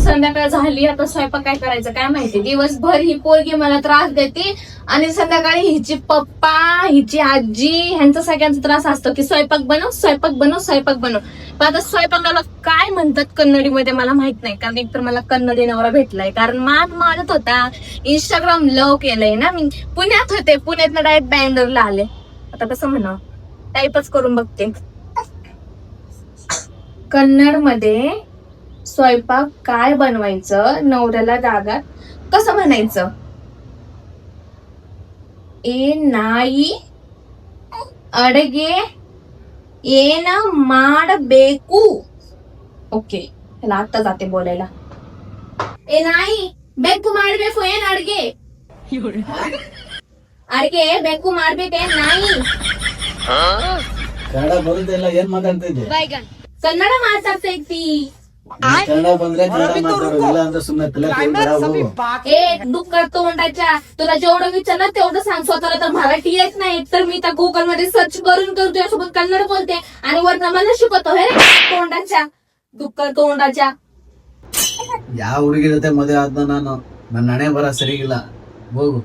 संध्याकाळ झाली, आता स्वयंपाक काय करायचं काय माहिती. दिवसभर ही पोरगी मला त्रास देते आणि संध्याकाळी हिची पप्पा, हिची आजी, ह्यांचा सगळ्यांचा त्रास असतो की स्वयंपाक बनव, स्वयंपाक बनव, स्वयंपाक बनव. पण आता स्वयंपाकाला काय म्हणतात कन्नडीमध्ये मला माहित नाही, कारण एकतर मला कन्नडी नवरा भेटलाय. कारण माझत होता, इंस्टाग्राम लव केलंय ना मी. पुण्यात होते, पुण्यातनं डायरेक्ट बँगलोरला आले. आता कसं म्हणावं, टाईपच करून बघते. कन्नड मध्ये स्वयंपाक काय बनवायचं नवऱ्याला जागा कसं म्हणायचं? ए नाई अडगे ಏನ ಮಾಡಬೇಕು. ಓಕೆ, ಎಲ್ಲ ಆಗ್ತಾ ಜಾತೆ ಬೋಲೆಲ್ಲ. ಏ ನಾಯಿ ಬೆಕ್ಕು ಮಾಡ್ಬೇಕು ಏನ್ ಅಡ್ಗೆ? ಅಡ್ಗೆ ಬೆಕ್ಕು ಮಾಡ್ಬೇಕೇನ್ ನಾಯಿ? ಕನ್ನಡ ಬರುದಿಲ್ಲ, ಏನ್ ಮಾತಾಡ್ತಾ ಇದ್ದೆ? ಕನ್ನಡ ಮಾತಾಡ್ತೈತಿ. कन्नड ಬಂದ್ರೆ कन्नड ಮಾತಾಡೋದು, ಇಲ್ಲ ಅಂದ್ರೆ सुमने तले ए दुःख तोंडाच्या, तुला जेवढं विचारलं तेवढं सांग. स्वतःला तर मराठी येत नाही, तर मी त्या गुगल मध्ये सर्च करून तुझ्यासोबत कन्नड बोलते आणि वरनं मला शिकवतो. हे तोंडाच्या, दुःख तोंडाच्या. ಯಾವ ಹುಡುಗಿ ಜೊತೆ ಮದುವೆ ಆದ್ನ ನಾನು? ನನ್ನ ಹಣೆ ಬರ ಸರಿಗಿಲ್ಲ, ಹೋಗು.